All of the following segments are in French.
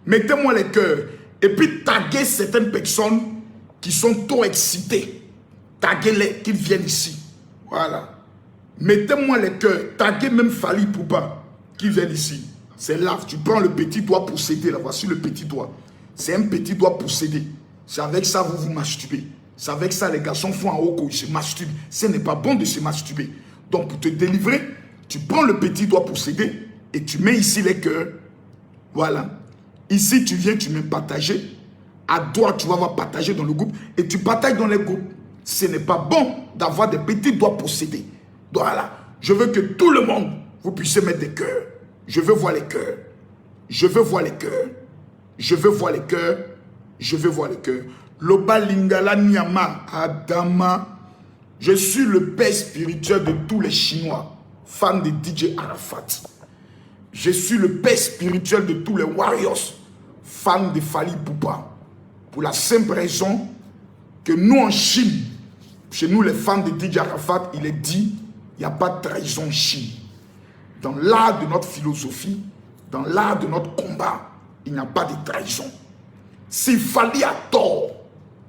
Mettez-moi les cœurs. Et puis taguez certaines personnes qui sont trop excitées. Taguez-les, qu'ils viennent ici. Voilà. Mettez-moi les cœurs. Taguez même Fally Ipupa, qu'ils viennent ici. C'est là, tu prends le petit doigt pour s'aider. Là, voici le petit doigt. C'est un petit doigt pour s'aider. C'est avec ça vous vous masturbez. C'est avec ça les garçons font en haut, ils se masturbent. Ce n'est pas bon de se masturber. Donc pour te délivrer, tu prends le petit doigt pour s'aider et tu mets ici les cœurs. Voilà. Ici tu viens, tu mets partager. À droite, tu vas voir partager dans le groupe et tu partages dans les groupes. Ce n'est pas bon d'avoir des petits doigts pour s'aider. Voilà. Je veux que tout le monde, vous puissiez mettre des cœurs. Je veux voir les cœurs. Je veux voir les cœurs. Je veux voir les cœurs. Je veux voir les cœurs. Loba Lingala Nyama Adama. Je suis le père spirituel de tous les Chinois, fans de DJ Arafat. Je suis le père spirituel de tous les Warriors, fans de Fally Ipupa. Pour la simple raison que nous en Chine, chez nous les fans de DJ Arafat, il est dit, il n'y a pas de trahison en Chine. Dans l'art de notre philosophie, dans l'art de notre combat, il n'y a pas de trahison. Si Fally a tort,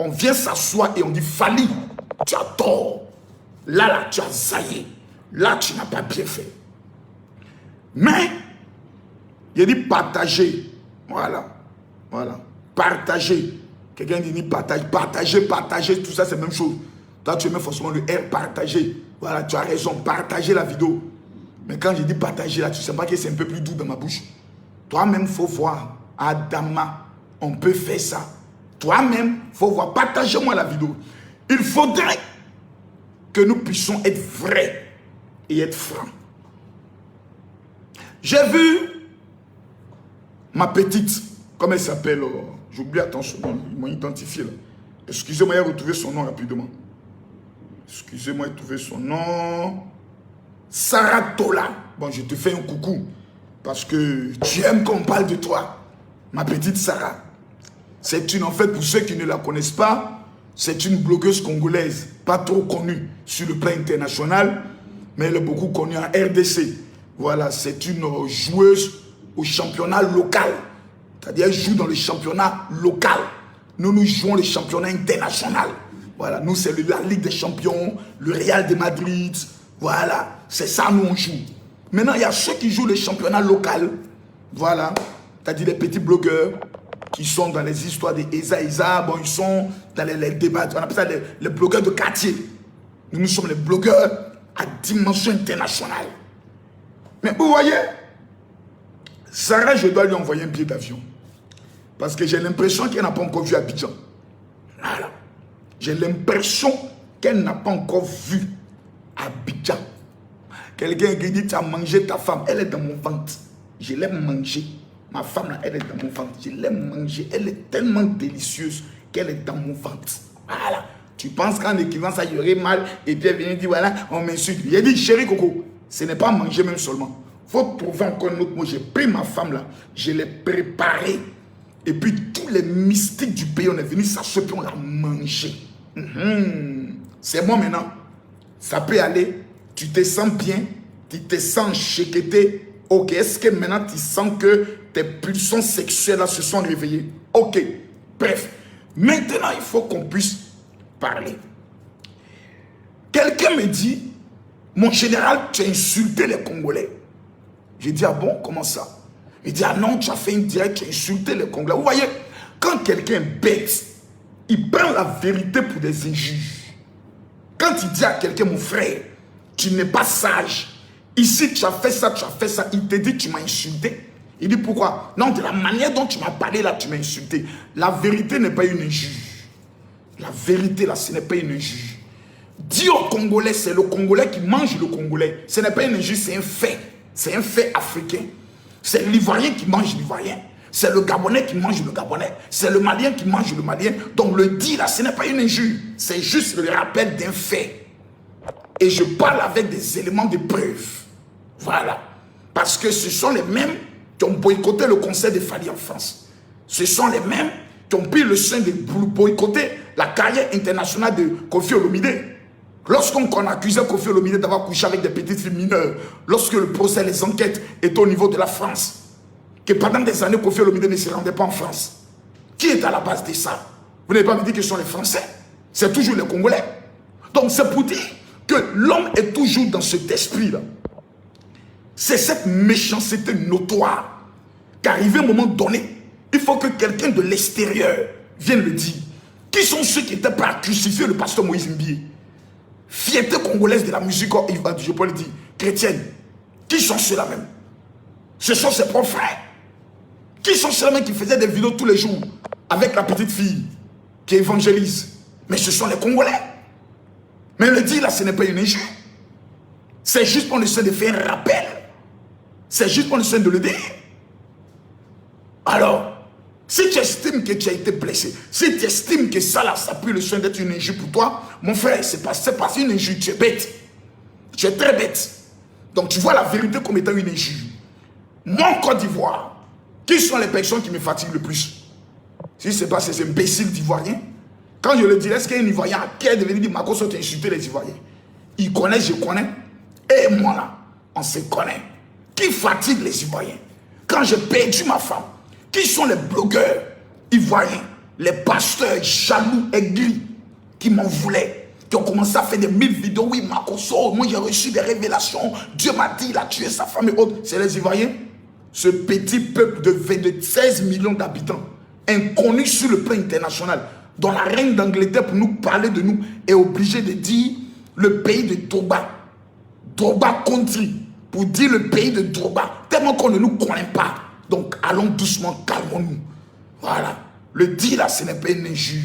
on vient s'asseoir et on dit Fally, tu as tort. Là, tu as zaillé. Là, tu n'as pas bien fait. Mais, il dit partager. Voilà. Voilà. Partager. Quelqu'un dit partage. Partager, tout ça, c'est la même chose. Toi, tu mets forcément le R, partager. Voilà, tu as raison. Partager la vidéo. Mais quand je dis partager, là, tu ne sais pas que c'est un peu plus doux dans ma bouche. Toi-même, il faut voir. Adama, on peut faire ça. Toi-même, il faut voir. Partagez-moi la vidéo. Il faudrait que nous puissions être vrais et être francs. J'ai vu ma petite, comment elle s'appelle, j'oublie, attends son nom, ils m'ont identifié là. Excusez-moi, j'ai retrouvé son nom rapidement. Excusez-moi, j'ai trouvé son nom. Sarah Tola. Bon, je te fais un coucou parce que tu aimes qu'on parle de toi. Ma petite Sarah. C'est une, en fait, pour ceux qui ne la connaissent pas, c'est une blogueuse congolaise, pas trop connue sur le plan international, mais elle est beaucoup connue en RDC. Voilà, c'est une joueuse au championnat local. C'est-à-dire, elle joue dans le championnat local. Nous, nous jouons le championnat international. Voilà, nous, c'est la Ligue des Champions, le Real de Madrid. Voilà, c'est ça, nous, on joue. Maintenant, il y a ceux qui jouent le championnat local. Voilà, c'est-à-dire les petits blogueurs qui sont dans les histoires de Eza, bon, ils sont dans les débats, on appelle ça les blogueurs de quartier. Nous sommes les blogueurs à dimension internationale. Mais vous voyez, Sarah, je dois lui envoyer un billet d'avion. Parce que j'ai l'impression qu'elle n'a pas encore vu Abidjan. Voilà. J'ai l'impression qu'elle n'a pas encore vu Abidjan. Quelqu'un qui dit, tu as mangé ta femme, elle est dans mon ventre. Je l'ai mangée. Ma femme, là, elle est dans mon ventre. Je l'aime manger. Elle est tellement délicieuse qu'elle est dans mon ventre. Voilà. Tu penses qu'en écrivant ça, il y aurait mal. Et puis elle vient dire, voilà, on m'insulte. Il a dit, chérie Coco, ce n'est pas manger même seulement. Il faut trouver encore un autre mot. J'ai pris ma femme là, je l'ai préparée. Et puis tous les mystiques du pays, on est venu s'asseoir puis on l'a mangé. C'est bon maintenant. Ça peut aller. Tu te sens bien. Tu te sens chéqueté. Ok, est-ce que maintenant tu sens que tes pulsions sexuelles là se sont réveillées? Ok, bref. Maintenant, il faut qu'on puisse parler. Quelqu'un me dit, mon général, tu as insulté les Congolais. J'ai dit, ah bon, comment ça? Il dit, ah non, tu as fait une directe, tu as insulté les Congolais. Vous voyez, quand quelqu'un est bête, il prend la vérité pour des injures. Quand il dit à quelqu'un, mon frère, tu n'es pas sage. Ici, tu as fait ça, il te dit, tu m'as insulté. Il dit, pourquoi? Non, de la manière dont tu m'as parlé, là, tu m'as insulté. La vérité n'est pas une injure. La vérité, là, ce n'est pas une injure. Dis au Congolais, c'est le Congolais qui mange le Congolais. Ce n'est pas une injure, c'est un fait. C'est un fait africain. C'est l'Ivoirien qui mange l'Ivoirien. C'est le Gabonais qui mange le Gabonais. C'est le Malien qui mange le Malien. Donc, le dit, là, ce n'est pas une injure. C'est juste le rappel d'un fait. Et je parle avec des éléments de preuve. Voilà. Parce que ce sont les mêmes qui ont boycotté le concert de Fally en France. Ce sont les mêmes qui ont pris le soin de boycotter la carrière internationale de Koffi Olomide. Lorsqu'on accusait Koffi Olomide d'avoir couché avec des petites filles mineures, lorsque le procès, les enquêtes étaient au niveau de la France, que pendant des années, Kofi Olomide ne se rendait pas en France. Qui est à la base de ça? Vous n'avez pas me dire que ce sont les Français. C'est toujours les Congolais. Donc c'est pour dire que l'homme est toujours dans cet esprit-là. C'est cette méchanceté notoire qu'arrivé un moment donné, il faut que quelqu'un de l'extérieur vienne le dire. Qui sont ceux qui étaient prêts à crucifier le pasteur Moïse Mbié? Fierté congolaise de la musique, je peux le dire, chrétienne. Qui sont ceux-là même? Ce sont ses propres frères. Qui sont ceux-là même qui faisaient des vidéos tous les jours avec la petite fille qui évangélise? Mais ce sont les Congolais. Mais le dire là, ce n'est pas une injure. C'est juste pour essayer de faire un rappel. C'est juste pour essayer de le dire. Alors, si tu estimes que tu as été blessé, si tu estimes que ça là, ça peut le soin d'être une injure pour toi, mon frère, c'est pas une injure, tu es bête. Tu es très bête. Donc tu vois la vérité comme étant une injure. Mon Côte d'Ivoire, qui sont les personnes qui me fatiguent le plus? Si ce n'est pas ces imbéciles d'Ivoiriens, quand je le dis, est-ce qu'il y a un Ivoirien qui est devenu dire Makosso, tu as insulté les Ivoiriens? Ils connaissent, je connais. Et moi là, on se connaît. Qui fatigue les Ivoiriens? Quand j'ai perdu ma femme, qui sont les blogueurs ivoiriens, les pasteurs jaloux, aigris, qui m'en voulaient, qui ont commencé à faire des 1000 vidéos? Oui, Makosso, moi j'ai reçu des révélations, Dieu m'a dit, il a tué sa femme et autres. C'est les Ivoiriens. Ce petit peuple de 16 millions d'habitants, inconnu sur le plan international, dont la reine d'Angleterre, pour nous parler de nous, est obligée de dire le pays de Drogba. Drogba country, pour dire le pays de Drogba, tellement qu'on ne nous connaît pas. Donc allons doucement, calmons-nous. Voilà. Le dire là, ce n'est pas une injure.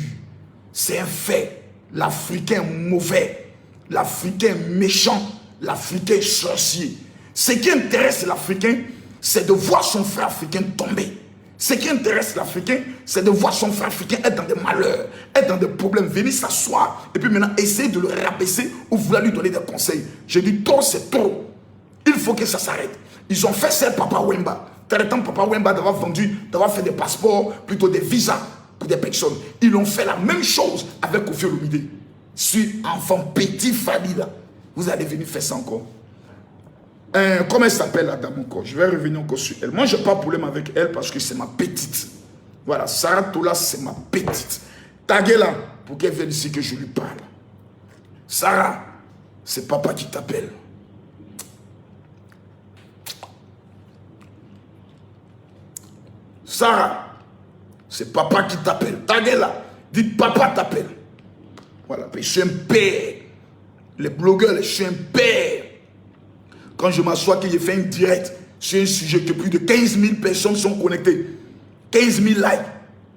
C'est un fait. L'Africain mauvais, l'Africain méchant, l'Africain sorcier. Ce qui intéresse l'Africain, c'est de voir son frère africain tomber. Ce qui intéresse l'Africain, c'est de voir son frère africain être dans des malheurs, être dans des problèmes, venir s'asseoir et puis maintenant essayer de le rabaisser ou vouloir lui donner des conseils. Je dis trop, c'est trop. Il faut que ça s'arrête. Ils ont fait ça, Papa Wemba. Traitant Papa Wemba d'avoir vendu, d'avoir fait des passeports, plutôt des visas pour des personnes. Ils ont fait la même chose avec Kofi Olomide. Je suis enfant petit famille là. Vous allez venir faire ça encore. Comment elle s'appelle la dame encore? Je vais revenir encore sur elle. Moi, je n'ai pas de problème avec elle parce que c'est ma petite. Voilà, Sarah Tola, c'est ma petite. Taguez-la pour qu'elle vienne ici que je lui parle. Sarah, c'est papa qui t'appelle. Sarah, c'est papa qui t'appelle. Taguez-la. Dites papa t'appelle. Voilà, je suis un père. Les blogueurs, je suis un père. Quand je m'assois que j'ai fait un direct sur un sujet que plus de 15 000 personnes sont connectées, 15 000 likes,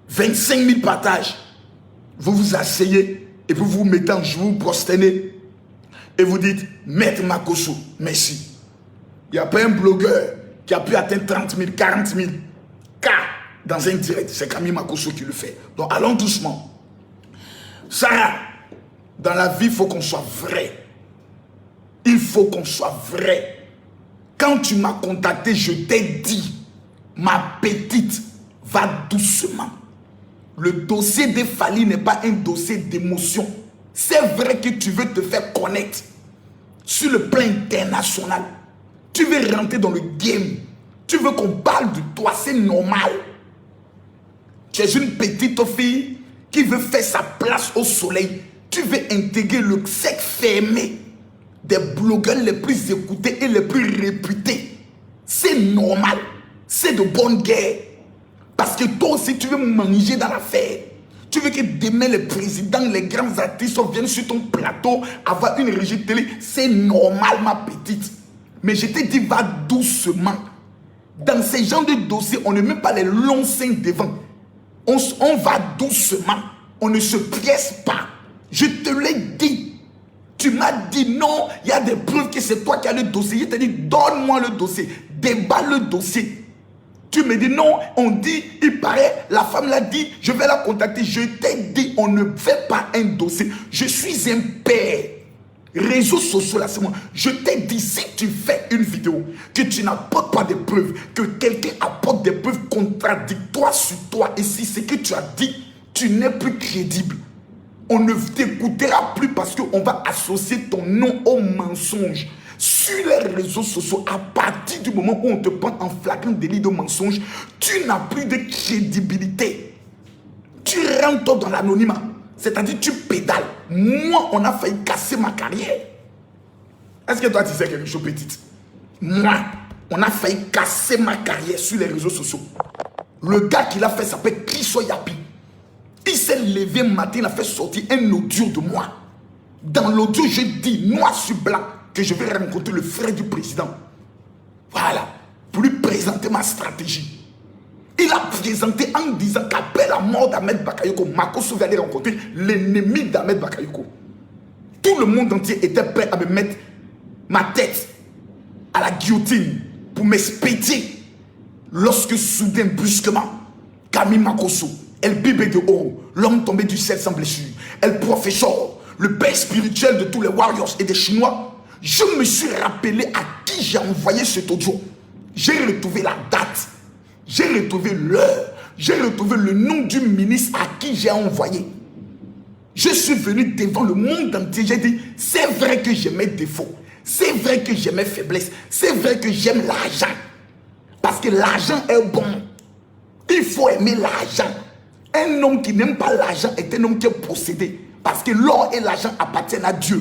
25 000 partages, vous vous asseyez et puis vous vous mettez en joue, vous prosternez et vous dites Maître Makosso, merci. Il n'y a pas un blogueur qui a pu atteindre 30 000, 40 000 cas dans un direct. C'est Camille Makosso qui le fait. Donc allons doucement. Sarah, dans la vie, il faut qu'on soit vrai. Il faut qu'on soit vrai. Quand tu m'as contacté, je t'ai dit, ma petite, va doucement. Le dossier des Fally n'est pas un dossier d'émotion. C'est vrai que tu veux te faire connaître sur le plan international. Tu veux rentrer dans le game. Tu veux qu'on parle de toi, c'est normal. Tu es une petite fille qui veut faire sa place au soleil. Tu veux intégrer le cercle fermé des blogueurs les plus écoutés et les plus réputés. C'est normal. C'est de bonne guerre. Parce que toi aussi, tu veux manger dans l'affaire. Tu veux que demain, les présidents, les grands artistes viennent sur ton plateau avoir une régie de télé. C'est normal, ma petite. Mais je te dis, va doucement. Dans ces genres de dossiers, on ne met pas les longs seins devant. On va doucement. On ne se pièce pas. Je te l'ai dit. Tu m'as dit non, il y a des preuves que c'est toi qui as le dossier. Je t'ai dit, donne-moi le dossier, déballe le dossier. Tu me dis non, on dit, il paraît, la femme l'a dit, je vais la contacter. Je t'ai dit, on ne fait pas un dossier. Je suis un père. Réseaux sociaux, là, c'est moi. Je t'ai dit, si tu fais une vidéo, que tu n'apportes pas de preuves, que quelqu'un apporte des preuves contradictoires sur toi, et si ce que tu as dit, tu n'es plus crédible. On ne t'écoutera plus parce qu'on va associer ton nom au mensonge. sur les réseaux sociaux, à partir du moment où on te prend en flagrant délit de mensonge, tu n'as plus de crédibilité. Tu rentres dans l'anonymat. C'est-à-dire tu pédales. Moi, on a failli casser ma carrière. Est-ce que toi, tu sais quelque chose, petite? Moi, on a failli casser ma carrière sur les réseaux sociaux. Le gars qui l'a fait s'appelle Chriso Yapi. Il s'est levé un matin, il a fait sortir un audio de moi. Dans l'audio, je dis noir sur blanc que je vais rencontrer le frère du président. Voilà. Pour lui présenter ma stratégie. Il a présenté en disant qu'après la mort d'Ahmed Bakayoko, Makosso va aller rencontrer l'ennemi d'Ahmed Bakayoko. Tout le monde entier était prêt à me mettre ma tête à la guillotine pour m'expédier. Lorsque soudain, brusquement, Camille Makosso, El Bibé de Oro, l'homme tombé du ciel sans blessure, El Professeur, le père spirituel de tous les Warriors et des Chinois, je me suis rappelé à qui j'ai envoyé cet audio. J'ai retrouvé la date, j'ai retrouvé l'heure, j'ai retrouvé le nom du ministre à qui j'ai envoyé. Je suis venu devant le monde entier, j'ai dit, c'est vrai que j'ai mes défauts, c'est vrai que j'ai mes faiblesses, c'est vrai que j'aime l'argent. Parce que l'argent est bon. Il faut aimer l'argent. Un homme qui n'aime pas l'argent est un homme qui est possédé. Parce que l'or et l'argent appartiennent à Dieu.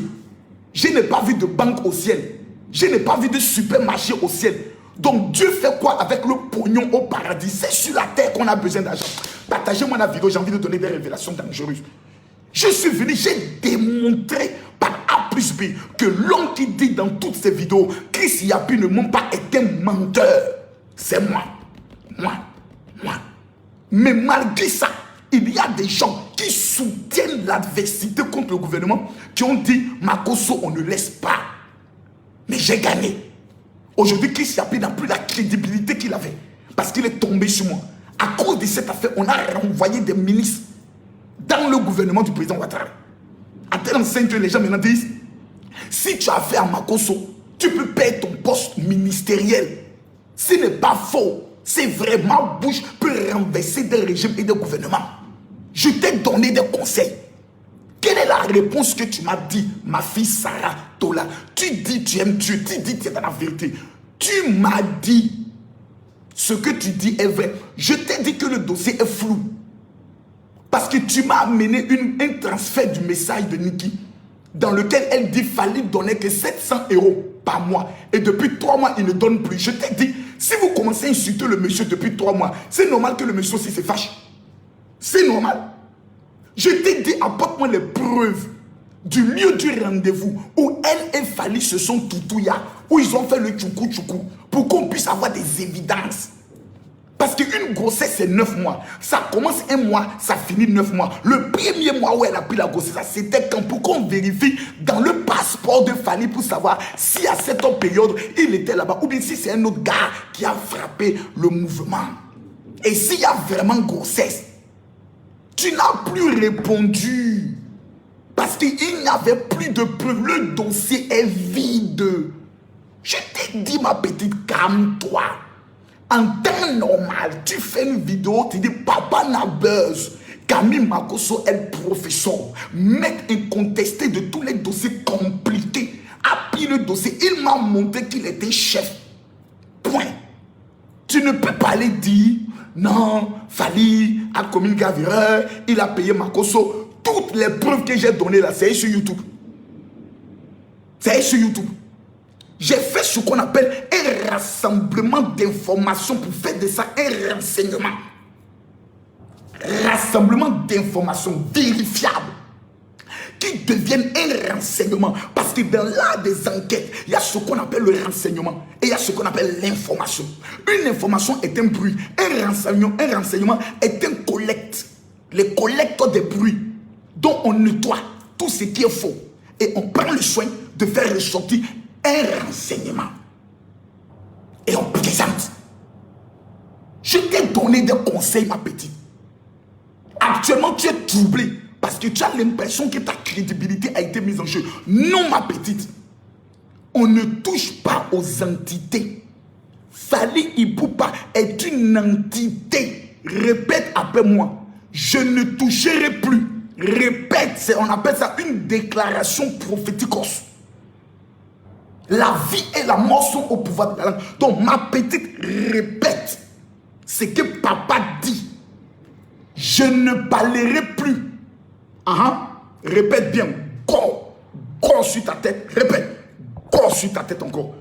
Je n'ai pas vu de banque au ciel. Je n'ai pas vu de supermarché au ciel. Donc Dieu fait quoi avec le pognon au paradis? C'est sur la terre qu'on a besoin d'argent. Partagez-moi la vidéo, j'ai envie de donner des révélations dangereuses. Je suis venu, j'ai démontré par A plus B que l'homme qui dit dans toutes ses vidéos Chris Yapi ne ment pas est un menteur. C'est moi. Mais malgré ça, il y a des gens qui soutiennent l'adversité contre le gouvernement, qui ont dit Makosso, on ne laisse pas. Mais j'ai gagné. Aujourd'hui, Chris Yapi n'a plus la crédibilité qu'il avait parce qu'il est tombé sur moi. À cause de cette affaire, on a renvoyé des ministres dans le gouvernement du président Ouattara. À tel enseigne que les gens maintenant disent, si tu as affaire à Makosso, tu peux perdre ton poste ministériel. Ce n'est pas faux. C'est vrai, ma bouche peut renverser des régimes et des gouvernements. Je t'ai donné des conseils. Quelle est la réponse que tu m'as dit, ma fille Sarah Tola? Tu dis tu aimes Dieu, tu dis tu es dans la vérité. Tu m'as dit, ce que tu dis est vrai. Je t'ai dit que le dossier est flou. Parce que tu m'as amené un transfert du message de Niki, dans lequel elle dit qu'il fallait donner que 700 € par mois. Et depuis 3 mois, il ne donne plus. Je t'ai dit, si vous commencez à insulter le monsieur depuis 3 mois, c'est normal que le monsieur aussi se fâche. C'est normal. Je t'ai dit, apporte-moi les preuves du lieu du rendez-vous où elle et Fali se sont toutouya, où ils ont fait le tchoukou-tchoukou, pour qu'on puisse avoir des évidences. Parce qu'une grossesse, c'est 9 mois. Ça commence 1 mois, ça finit 9 mois. Le premier mois où elle a pris la grossesse, c'était quand pour qu'on vérifie dans le passeport de Fali pour savoir si à cette période, il était là-bas. Ou bien si c'est un autre gars qui a frappé le mouvement. Et s'il y a vraiment grossesse, tu n'as plus répondu. Parce qu'il n'y avait plus de preuves. Le dossier est vide. Je t'ai dit, ma petite, calme-toi. En temps normal, tu fais une vidéo, tu dis papa n'a buzz. Camille Makosso est le professeur. Maître incontesté de tous les dossiers compliqués. Appuie le dossier. Il m'a montré qu'il était chef. Point. Tu ne peux pas aller dire non, Fali a commis une grave erreur, il a payé Makosso. Toutes les preuves que j'ai données là, c'est sur YouTube. C'est sur YouTube. J'ai fait ce qu'on appelle un rassemblement d'informations pour faire de ça un renseignement. Rassemblement d'informations vérifiables qui deviennent un renseignement. Parce que dans l'art des enquêtes, il y a ce qu'on appelle le renseignement et il y a ce qu'on appelle l'information. Une information est un bruit. Un renseignement est un collecte. Les collecteurs des bruits dont on nettoie tout ce qui est faux. Et on prend le soin de faire ressortir un renseignement. Et on présente. Je t'ai donné des conseils, ma petite. Actuellement, tu es troublé parce que tu as l'impression que ta crédibilité a été mise en jeu. Non, ma petite. On ne touche pas aux entités. Fali Ipupa est une entité. Répète après moi. Je ne toucherai plus. Répète, on appelle ça une déclaration prophétique. La vie et la mort sont au pouvoir de la langue. Donc ma petite répète ce que papa dit. Je ne parlerai plus. Répète bien. Go. Go sur ta tête. Répète. Go sur ta tête encore.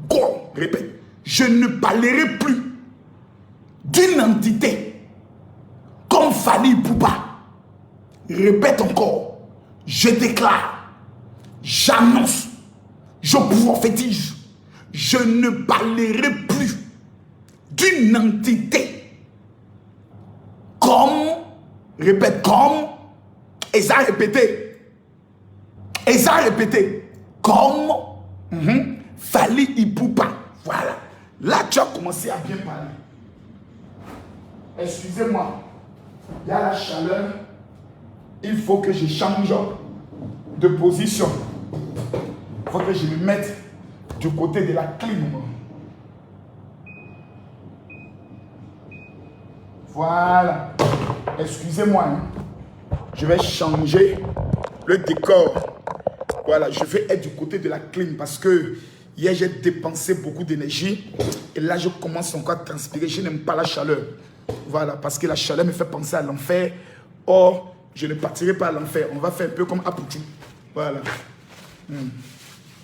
Go. Répète. Je ne parlerai plus d'une entité comme Fally Ipupa. Répète encore. Je déclare. J'annonce. Je prophétise. Je ne parlerai plus d'une entité comme, répète, comme, et ça répété, comme Fally Ipupa. Voilà. Là, tu as commencé à bien parler. Excusez-moi, il y a la chaleur. Il faut que je change de position. Il faut que je me mette du côté de la clim. Voilà. Excusez-moi. Je vais changer le décor. Voilà, je vais être du côté de la clim parce que hier j'ai dépensé beaucoup d'énergie et là je commence encore à transpirer. Je n'aime pas la chaleur. Voilà, parce que la chaleur me fait penser à l'enfer. Or, je ne partirai pas à l'enfer. On va faire un peu comme Apoutou. Voilà.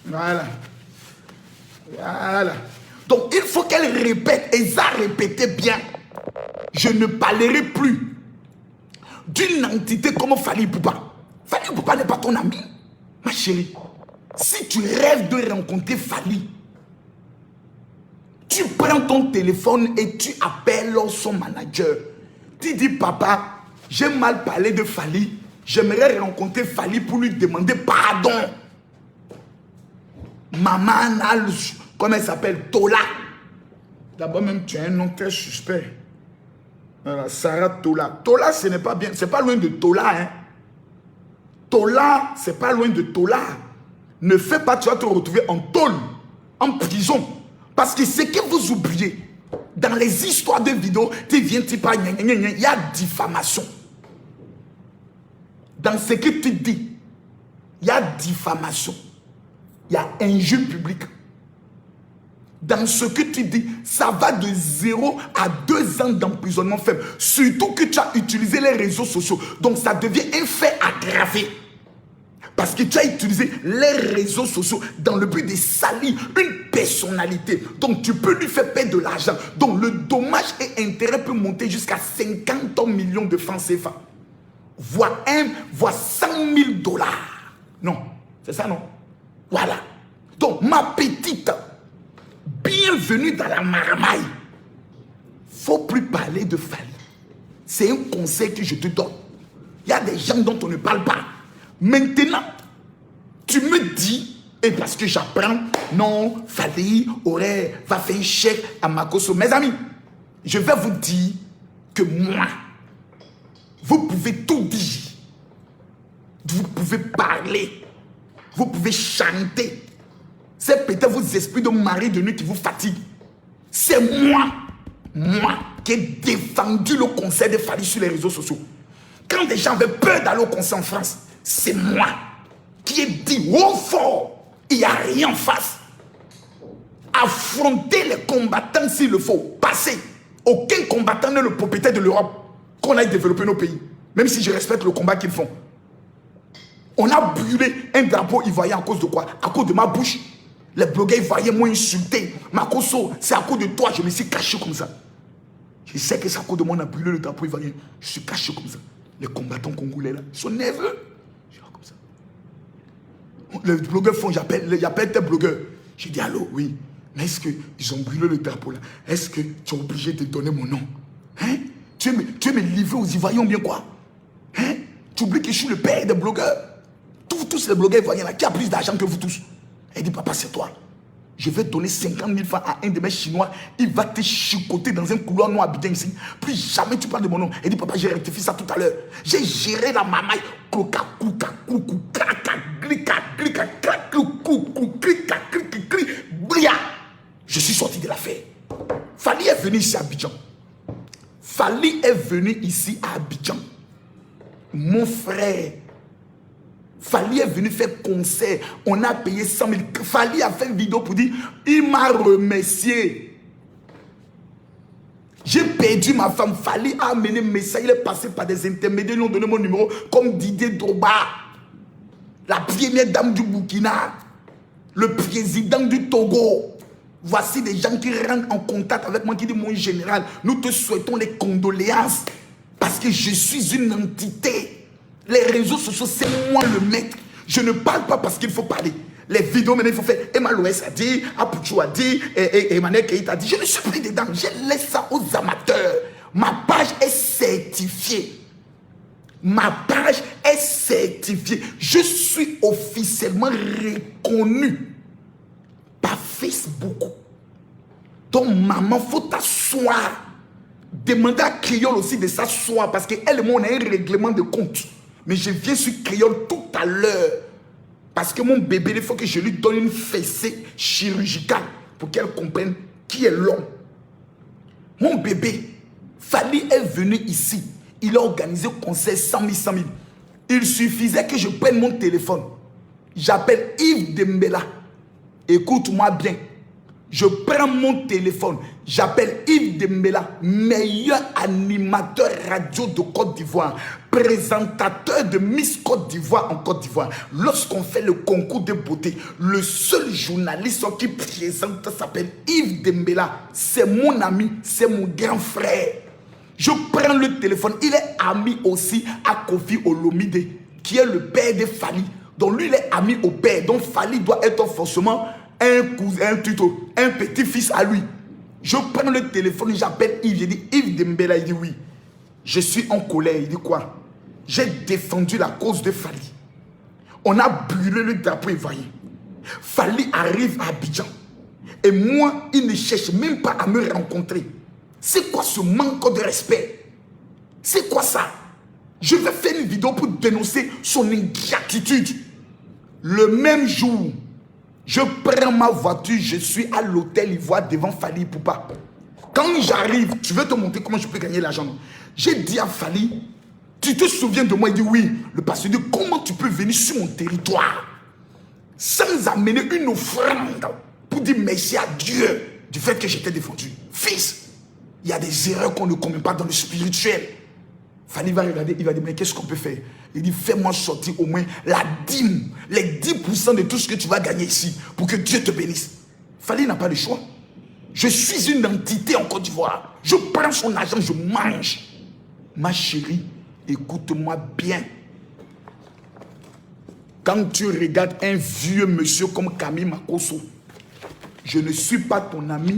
Voilà. Voilà. Donc, il faut qu'elle répète, et ça répétait bien. Je ne parlerai plus d'une entité comme Fally Ipupa. Fally Ipupa n'est pas ton ami, ma chérie. Si tu rêves de rencontrer Fally, tu prends ton téléphone et tu appelles son manager. Tu dis, papa, j'ai mal parlé de Fally. J'aimerais rencontrer Fally pour lui demander pardon. Maman, comment elle s'appelle? Tola. D'abord même, tu as un nom très suspect. Voilà, Sarah Tola. Tola, ce n'est pas bien. C'est pas loin de Tola. Hein. Tola, c'est pas loin de Tola. Ne fais pas, tu vas te retrouver en tôle, en prison. Parce que ce que vous oubliez, dans les histoires de vidéos, tu viens, tu parles, il y a diffamation. Dans ce que tu dis, il y a diffamation. Il y a injure publique. Dans ce que tu dis, ça va de 0 à 2 ans d'emprisonnement ferme. Surtout que tu as utilisé les réseaux sociaux. Donc ça devient un fait aggravé. Parce que tu as utilisé les réseaux sociaux dans le but de salir une personnalité. Donc tu peux lui faire perdre de l'argent. Donc le dommage et intérêt peut monter jusqu'à 50 millions de francs CFA. Voire 100 000 $. Non, c'est ça non? Voilà. Donc ma petite, bienvenue dans la marmaille. Faut plus parler de Fally. C'est un conseil que je te donne. Il y a des gens dont on ne parle pas. Maintenant, tu me dis, et parce que j'apprends, non, Fally va faire un chèque à Makosso. Mes amis, je vais vous dire que moi, vous pouvez tout dire. Vous pouvez parler. Vous pouvez chanter. C'est peut-être vos esprits de mari de nuit qui vous fatiguent. C'est moi qui ai défendu le concert de Fally sur les réseaux sociaux. Quand des gens avaient peur d'aller au concert en France, c'est moi qui ai dit haut fort, il n'y a rien en face. Affronter les combattants s'il le faut. Passer. Aucun combattant n'est le propriétaire de l'Europe qu'on aille développer nos pays. Même si je respecte le combat qu'ils font. On a brûlé un drapeau ivoirien à cause de quoi? À cause de ma bouche. Les blogueurs ivoiriens m'ont insulté. Makosso, c'est à cause de toi, je me suis caché comme ça. Je sais que c'est à cause de moi qu'on a brûlé le drapeau ivoirien. Je suis caché comme ça. Les combattants congolais là, ils sont nerveux. Je suis comme ça. Les blogueurs font, j'appelle tes blogueurs. J'ai dit, allô, oui. Mais est-ce qu'ils ont brûlé le drapeau là? Est-ce que tu es obligé de donner mon nom? Hein? Tu veux me livrer aux Ivoiriens ou bien quoi? Hein? Tu oublies que je suis le père des blogueurs. Tous les blogueurs ivoiriens là, qui a plus d'argent que vous tous? Elle dit, papa, c'est toi. Je vais donner 50 000 francs à un de mes Chinois. Il va te chicoter dans un couloir noir Abidjan ici. Plus jamais tu parles de mon nom. Elle dit, papa, j'ai rectifié ça tout à l'heure. J'ai géré la mamaille. Je suis sorti de l'affaire. Fally est venu ici à Abidjan. Fally est venu ici à Abidjan. Mon frère, Fali est venu faire concert. On a payé 100 000. Fali a fait une vidéo pour dire, il m'a remercié. J'ai perdu ma femme. Fali a amené un message. Il est passé par des intermédiaires. Ils ont donné mon numéro comme Didier Drogba, la première dame du Burkina, le président du Togo. Voici des gens qui rentrent en contact avec moi qui disent, mon général, nous te souhaitons les condoléances parce que je suis une entité. Les réseaux sociaux, c'est moi le maître. Je ne parle pas parce qu'il faut parler. Les vidéos, maintenant, il faut faire. Emma Loès a dit, Apuchou a dit, et Emmanuel Keïta a dit. Je ne suis plus dedans. Je laisse ça aux amateurs. Ma page est certifiée. Ma page est certifiée. Je suis officiellement reconnu par Facebook. Donc, maman, il faut t'asseoir. Demandez à Créole aussi de s'asseoir parce qu'elle et moi, on a un règlement de compte. Mais je viens sur Créole tout à l'heure. Parce que mon bébé, il faut que je lui donne une fessée chirurgicale pour qu'elle comprenne qui est l'homme. Mon bébé, Fali est venu ici. Il a organisé un concert 100 000, 100 000. Il suffisait que je prenne mon téléphone. J'appelle Yves Dembella. Écoute-moi bien. Je prends mon téléphone, j'appelle Yves Dembella, meilleur animateur radio de Côte d'Ivoire, présentateur de Miss Côte d'Ivoire en Côte d'Ivoire. Lorsqu'on fait le concours de beauté, le seul journaliste qui présente s'appelle Yves Dembella. C'est mon ami, c'est mon grand frère. Je prends le téléphone, il est ami aussi à Kofi Olomide, qui est le père de Fali. Donc lui, il est ami au père, donc Fali doit être forcément un cousin, un tuto, un petit-fils à lui. Je prends le téléphone, j'appelle Yves, je dis Yves Dembella, il dit oui. Je suis en colère, il dit quoi? J'ai défendu la cause de Fali. On a brûlé le drapeau ivoirien. Fali arrive à Abidjan. Et moi, il ne cherche même pas à me rencontrer. C'est quoi ce manque de respect? C'est quoi ça? Je vais faire une vidéo pour dénoncer son ingratitude. Le même jour, je prends ma voiture, je suis à l'hôtel Ivoire devant Fali Poupa. Quand j'arrive, tu veux te montrer comment je peux gagner l'argent. J'ai dit à Fali, tu te souviens de moi? Il dit oui. Le pasteur dit, comment tu peux venir sur mon territoire sans amener une offrande pour dire merci à Dieu du fait que j'étais défendu? Fils, il y a des erreurs qu'on ne commet pas dans le spirituel. Fali va regarder, il va dire, mais qu'est-ce qu'on peut faire? Il dit, fais-moi sortir au moins la dîme, les 10% de tout ce que tu vas gagner ici pour que Dieu te bénisse. Fali n'a pas le choix. Je suis une entité en Côte d'Ivoire. Je prends son argent, je mange. Ma chérie, écoute-moi bien. Quand tu regardes un vieux monsieur comme Camille Makosso, je ne suis pas ton ami,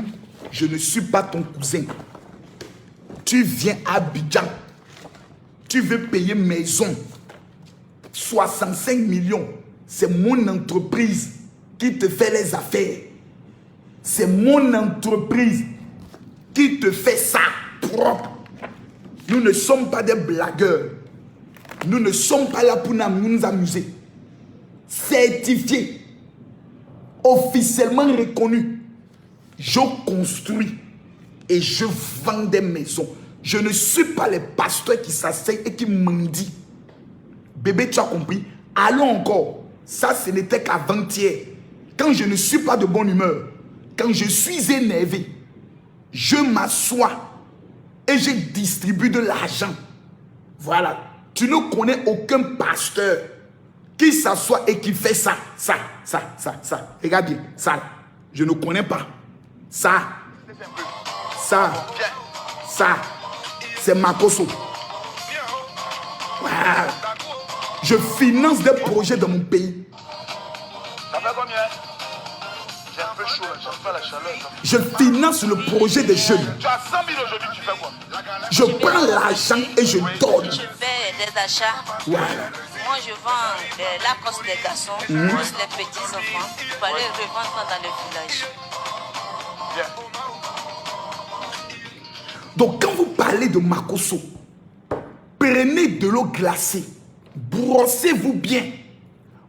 je ne suis pas ton cousin. Tu viens à Abidjan. Tu veux payer maison, 65 millions, c'est mon entreprise qui te fait les affaires. C'est mon entreprise qui te fait ça propre. Nous ne sommes pas des blagueurs. Nous ne sommes pas là pour nous amuser. Certifié, officiellement reconnu, je construis et je vends des maisons. Je ne suis pas les pasteurs qui s'asseyent et qui mendient. Bébé, tu as compris? Allons encore. Ça, ce n'était qu'avant-hier. Quand je ne suis pas de bonne humeur, quand je suis énervé, je m'assois et je distribue de l'argent. Voilà. Tu ne connais aucun pasteur qui s'assoit et qui fait ça. Regarde bien, ça. Je ne connais pas. Ça. C'est Makosso. Voilà. Je finance des projets dans mon pays. Ça fait combien? J'ai un peu chaud, j'aime pas la chaleur. Je finance le projet des jeunes. Tu as 100 000 aujourd'hui, tu fais quoi? Je prends l'argent et je donne. Je fais des achats. Voilà. Moi, je vends la cosse des garçons, plus les petits enfants, pour aller revendre dans le village. Bien. Donc, quand vous parlez de Makosso, prenez de l'eau glacée, brossez-vous bien.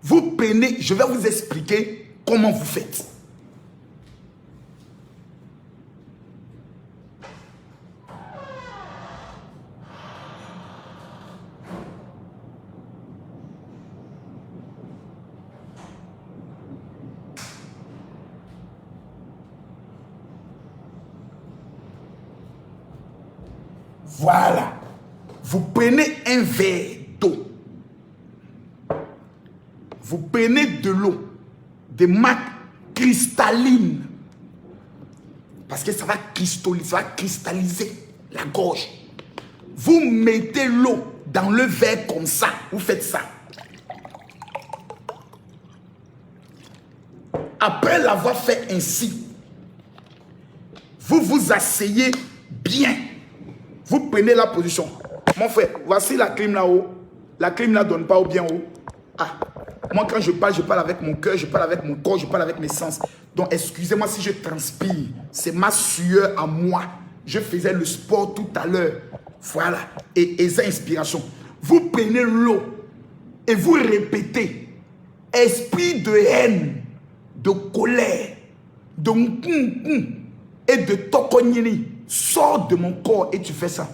Vous prenez, je vais vous expliquer comment vous faites. Voilà. Vous prenez un verre d'eau. Vous prenez de l'eau, des marques cristallines. Parce que ça va cristalliser la gorge. Vous mettez l'eau dans le verre comme ça. Vous faites ça. Après l'avoir fait ainsi, vous vous asseyez bien. Vous prenez la position. Mon frère, voici la clim là-haut. La clim ne donne pas au bien haut. Ah, moi quand je parle avec mon cœur, je parle avec mon corps, je parle avec mes sens. Donc excusez-moi si je transpire. C'est ma sueur à moi. Je faisais le sport tout à l'heure. Voilà. Et c'est inspiration. Vous prenez l'eau et vous répétez. Esprit de haine, de colère, de mkoum et de tokonyeni, sors de mon corps et tu fais ça.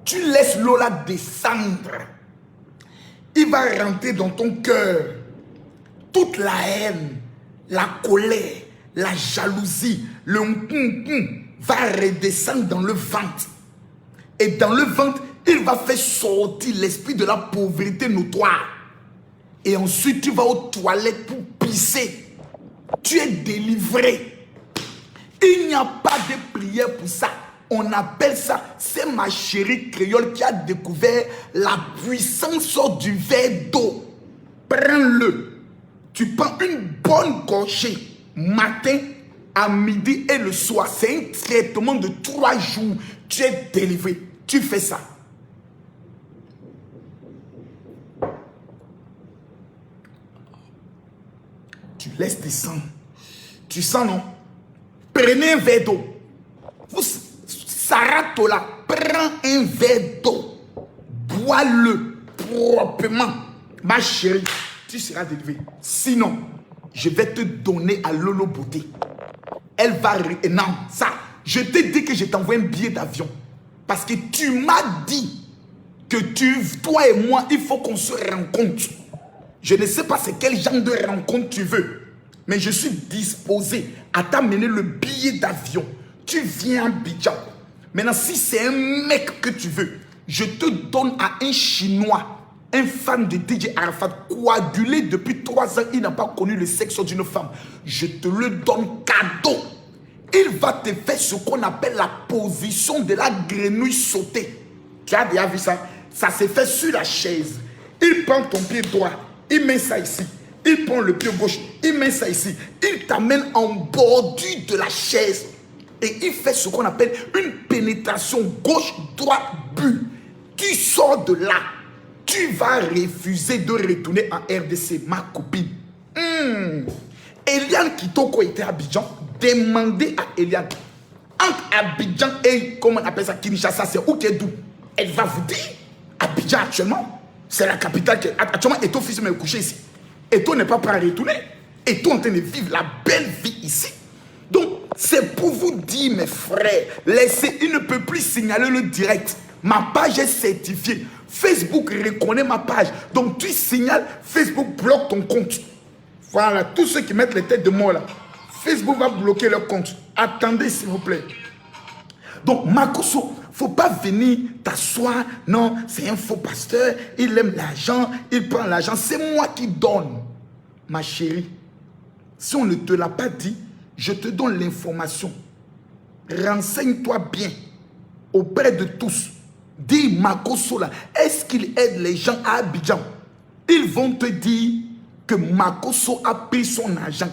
Tu laisses l'eau là descendre. Il va rentrer dans ton cœur. Toute la haine, la colère, la jalousie, le mkoum va redescendre dans le ventre. Et dans le ventre, il va faire sortir l'esprit de la pauvreté notoire. Et ensuite, tu vas aux toilettes pour pisser. Tu es délivré. Il n'y a pas de prière pour ça. On appelle ça, c'est ma chérie créole qui a découvert la puissance du verre d'eau. Prends-le. Tu prends une bonne gorgée matin, à midi et le soir. C'est un traitement de 3 jours. Tu es délivré. Tu fais ça. Tu laisses descendre. Tu sens, non? Prenez un verre d'eau. Vous, Sarah Tola, prends un verre d'eau. Bois-le proprement. Ma chérie, tu seras délivrée. Sinon, je vais te donner à Lolo Beauté. Elle va... Non, ça, je t'ai dit que je t'envoie un billet d'avion. Parce que tu m'as dit que toi et moi, il faut qu'on se rencontre. Je ne sais pas c'est quel genre de rencontre tu veux. Mais je suis disposé à t'amener le billet d'avion. Tu viens à Abidjan. Maintenant, si c'est un mec que tu veux, je te donne à un Chinois, un fan de DJ Arafat, coagulé depuis 3 ans, il n'a pas connu le sexe d'une femme. Je te le donne cadeau. Il va te faire ce qu'on appelle la position de la grenouille sautée. Tu as déjà vu ça? Ça se fait sur la chaise. Il prend ton pied droit, il met ça ici. Il prend le pied gauche, il met ça ici. Il t'amène en bordure de la chaise. Et il fait ce qu'on appelle une pénétration gauche-droite but. Tu sors de là. Tu vas refuser de retourner en RDC, ma copine. Eliane Kitoko était à Abidjan. Demandez à Eliane. Entre Abidjan et, comment on appelle ça, Kinshasa, c'est où qu'elle d'où? Elle va vous dire. Abidjan actuellement, c'est la capitale. Actuellement, Eto fils m'est couché ici. Eto n'est pas prêt à retourner. Eto en train de vivre la belle vie ici. Donc, c'est pour vous dire, mes frères, laissez, il ne peut plus signaler le direct. Ma page est certifiée. Facebook reconnaît ma page. Donc, tu signales, Facebook bloque ton compte. Voilà, tous ceux qui mettent les têtes de mort là, Facebook va bloquer leur compte. Attendez, s'il vous plaît. Donc, Makosso, il ne faut pas venir t'asseoir. Non, c'est un faux pasteur. Il aime l'argent. Il prend l'argent. C'est moi qui donne. Ma chérie, si on ne te l'a pas dit, je te donne l'information. Renseigne-toi bien auprès de tous. Dis Makosso là, est-ce qu'il aide les gens à Abidjan? Ils vont te dire que Makosso a pris son argent.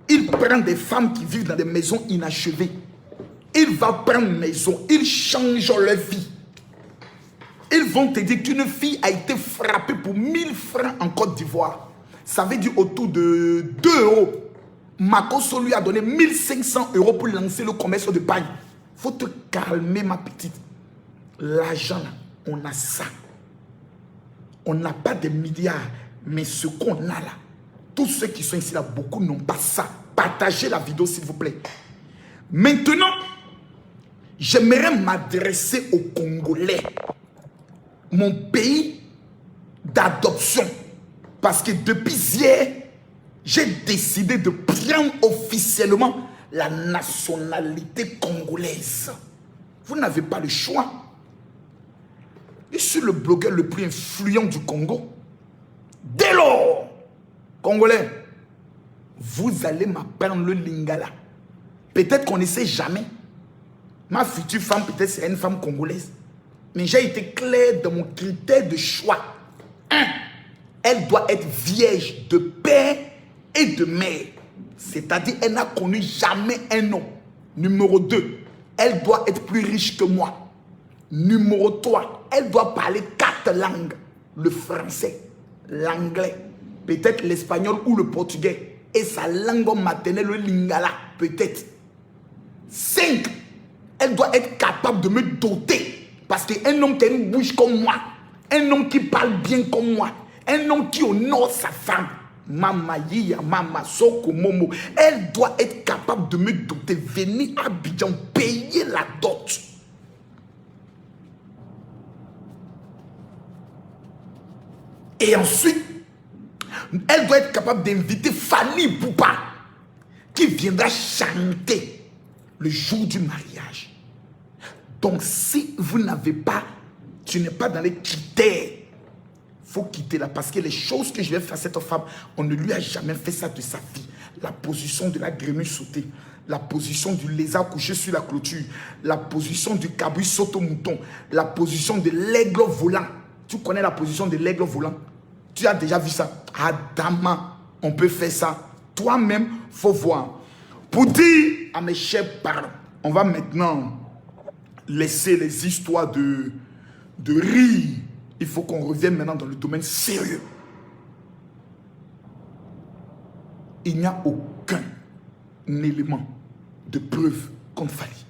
Il prend des femmes qui vivent dans des maisons inachevées. Il va prendre une maison. Il change leur vie. Ils vont te dire qu'une fille a été frappée pour 1000 francs en Côte d'Ivoire. Ça veut dire autour de 2 €. Makosso lui a donné 1500 € pour lancer le commerce de paille. Il faut te calmer, ma petite. L'argent, on a ça. On n'a pas de milliards, mais ce qu'on a là, tous ceux qui sont ici là, beaucoup n'ont pas ça. Partagez la vidéo, s'il vous plaît. Maintenant, j'aimerais m'adresser aux Congolais, mon pays d'adoption. Parce que depuis hier, j'ai décidé de prendre officiellement la nationalité congolaise. Vous n'avez pas le choix. Je suis le blogueur le plus influent du Congo. Dès lors, Congolais, vous allez m'apprendre le lingala. Peut-être qu'on ne sait jamais. Ma future femme, peut-être c'est une femme congolaise. Mais j'ai été clair dans mon critère de choix. 1. Elle doit être vierge de père et de mère. C'est-à-dire, elle n'a connu jamais un homme. Numéro 2, elle doit être plus riche que moi. Numéro 3, elle doit parler 4 langues. Le français, l'anglais, peut-être l'espagnol ou le portugais. Et sa langue maternelle, le lingala, peut-être. 5, elle doit être capable de me doter. Parce qu'un homme qui a une bouche comme moi, un homme qui parle bien comme moi, un homme qui honore sa femme, Mama Yia, Mama Soko Momo, elle doit être capable de me doter, venir à Abidjan, payer la dot. Et ensuite, elle doit être capable d'inviter Fanny Poupa, qui viendra chanter le jour du mariage. Donc, si vous n'avez pas, tu n'es pas dans les critères, il faut quitter là. Parce que les choses que je vais faire à cette femme, on ne lui a jamais fait ça de sa vie. La position de la grenouille sautée, la position du lézard couché sur la clôture, la position du cabri saute au mouton, la position de l'aigle volant. Tu connais la position de l'aigle volant? Tu as déjà vu ça? Adama, on peut faire ça. Toi-même, il faut voir. Pour dire à mes chers parents, on va maintenant laisser les histoires de rire. Il faut qu'on revienne maintenant dans le domaine sérieux. Il n'y a aucun élément de preuve contre Fally.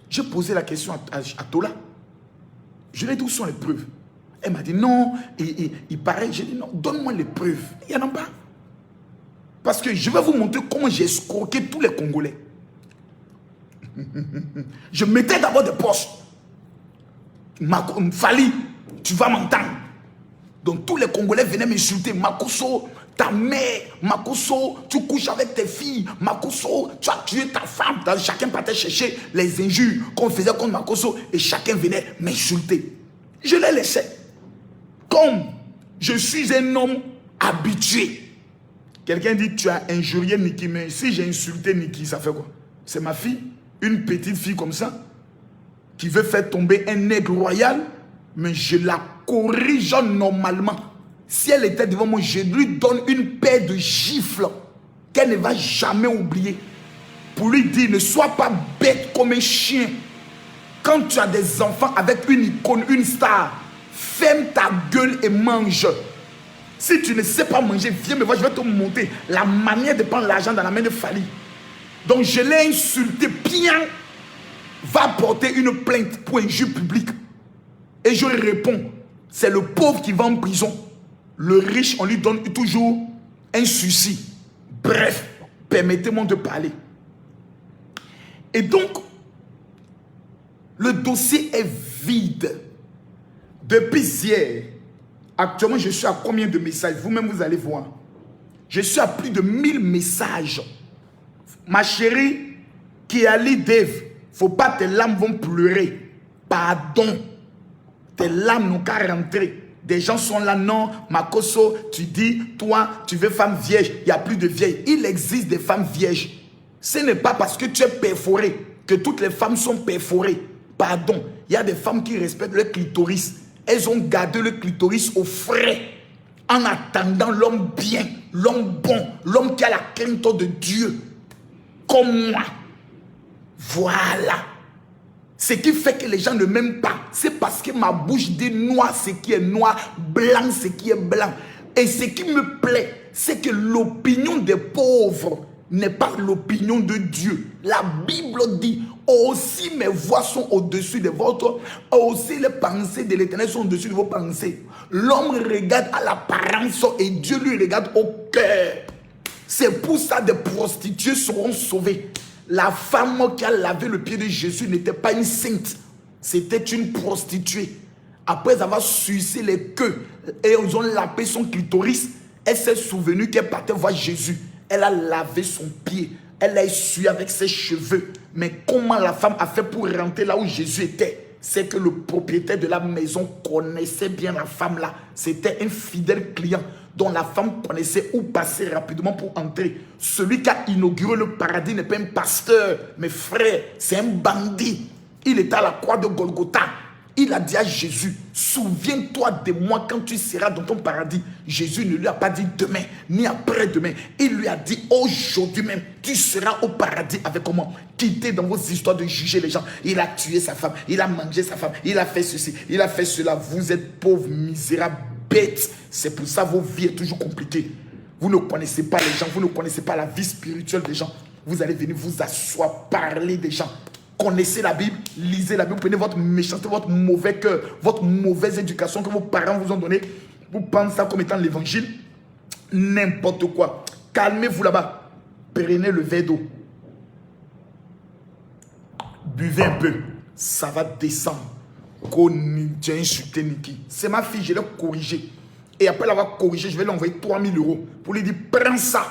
J'ai posé la question à Tola. Je lui ai dit où sont les preuves. Elle m'a dit non, il paraît. J'ai dit non, donne-moi les preuves. Il n'y en a pas. Parce que je vais vous montrer comment j'ai escroqué tous les Congolais. Je mettais d'abord des postes. Fally, tu vas m'entendre. Donc tous les Congolais venaient m'insulter. Makosso, ta mère, Makosso, tu couches avec tes filles. Makosso, tu as tué ta femme. Chacun partait chercher les injures qu'on faisait contre Makosso et chacun venait m'insulter. Je les laissais. Comme je suis un homme habitué. Quelqu'un dit tu as injurié Niki, mais si j'ai insulté Niki, ça fait quoi? C'est ma fille, une petite fille comme ça, qui veut faire tomber un aigle royal, mais je la corrige normalement. Si elle était devant moi, je lui donne une paire de gifles qu'elle ne va jamais oublier. Pour lui dire, ne sois pas bête comme un chien. Quand tu as des enfants avec une icône, une star, ferme ta gueule et mange. Si tu ne sais pas manger, viens me voir, je vais te montrer la manière de prendre l'argent dans la main de Fally. Donc je l'ai insulté bien. Va porter une plainte pour injure publique. Et je réponds, c'est le pauvre qui va en prison. Le riche, on lui donne toujours un souci. Bref, permettez-moi de parler. Et donc, le dossier est vide. Depuis hier, actuellement, je suis à combien de messages? Vous-même, vous allez voir. Je suis à plus de 1000 messages. Ma chérie, Kiali Dave, faut pas, tes larmes vont pleurer. Pardon. Tes larmes n'ont qu'à rentrer. Des gens sont là, non, Makosso, tu dis, toi, tu veux femme vierge. Il n'y a plus de vieilles. Il existe des femmes vierges. Ce n'est pas parce que tu es perforé que toutes les femmes sont perforées. Pardon. Il y a des femmes qui respectent le clitoris. Elles ont gardé le clitoris au frais. En attendant l'homme bien, l'homme bon, l'homme qui a la crainte de Dieu. Comme moi. Voilà. Ce qui fait que les gens ne m'aiment pas, c'est parce que ma bouche dit noir ce qui est noir, blanc ce qui est blanc. Et ce qui me plaît, c'est que l'opinion des pauvres n'est pas l'opinion de Dieu. La Bible dit, aussi mes voix sont au-dessus de vôtres, aussi les pensées de l'Éternel sont au-dessus de vos pensées. L'homme regarde à l'apparence et Dieu lui regarde au cœur. C'est pour ça que des prostituées seront sauvées. La femme qui a lavé le pied de Jésus n'était pas une sainte. C'était une prostituée. Après avoir sucé les queues et ils ont lavé son clitoris, elle s'est souvenue qu'elle partait voir Jésus. Elle a lavé son pied Elle l'a essuyé avec ses cheveux. Mais comment la femme a fait pour rentrer là où Jésus était? C'est que le propriétaire de la maison connaissait bien la femme là. C'était un fidèle client dont la femme connaissait où passer rapidement pour entrer. Celui qui a inauguré le paradis n'est pas un pasteur, mes frères, c'est un bandit. Il était à la croix de Golgotha. Il a dit à Jésus, souviens-toi de moi quand tu seras dans ton paradis. Jésus ne lui a pas dit demain, ni après-demain. Il lui a dit aujourd'hui même, tu seras au paradis avec moi. Quittez dans vos histoires de juger les gens. Il a tué sa femme, il a mangé sa femme, il a fait ceci, il a fait cela. Vous êtes pauvres, misérables, bêtes. C'est pour ça que vos vies sont toujours compliquées. Vous ne connaissez pas les gens, vous ne connaissez pas la vie spirituelle des gens. Vous allez venir vous asseoir, parler des gens. Connaissez la Bible, lisez la Bible, prenez votre méchanceté, votre mauvais cœur, votre mauvaise éducation que vos parents vous ont donnée. Vous pensez ça comme étant l'évangile. N'importe quoi. Calmez-vous là-bas. Prenez le verre d'eau. Buvez un peu. Ça va descendre. C'est ma fille, je l'ai corrigée. Et après l'avoir corrigée, je vais lui envoyer 3 000 € pour lui dire, prends ça,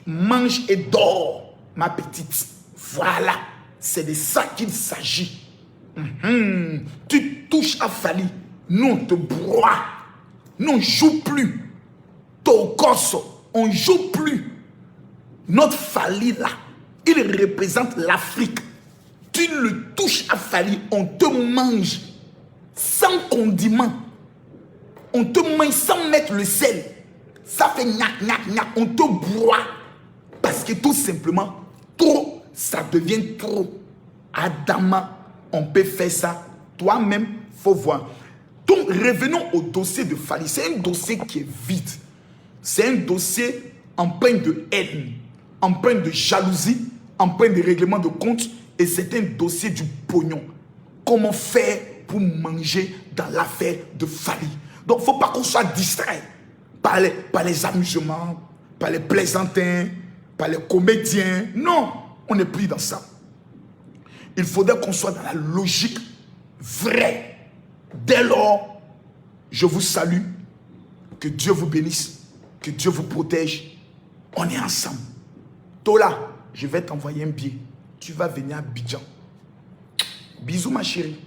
mange et dors, ma petite. Voilà. C'est de ça qu'il s'agit. Tu touches à Fali. Nous, on te broie. Nous, on ne joue plus. Tokoso, on ne joue plus. Notre Fali, là, il représente l'Afrique. Tu le touches à Fali, on te mange sans condiment. On te mange sans mettre le sel. Ça fait gnac, gnac, gnac. On te broie. Parce que tout simplement, trop. Ça devient trop. Adama, on peut faire ça. Toi-même, il faut voir. Donc, revenons au dossier de Fali. C'est un dossier qui est vide. C'est un dossier empreint de haine, empreint de jalousie, empreint de règlement de compte. Et c'est un dossier du pognon. Comment faire pour manger dans l'affaire de Fali? Donc, il ne faut pas qu'on soit distrait par les amusements, par les plaisantins, par les comédiens. Non. On n'est plus dans ça. Il faudrait qu'on soit dans la logique vraie. Dès lors, je vous salue. Que Dieu vous bénisse. Que Dieu vous protège. On est ensemble. Tola, je vais t'envoyer un billet. Tu vas venir à Abidjan. Bisous ma chérie.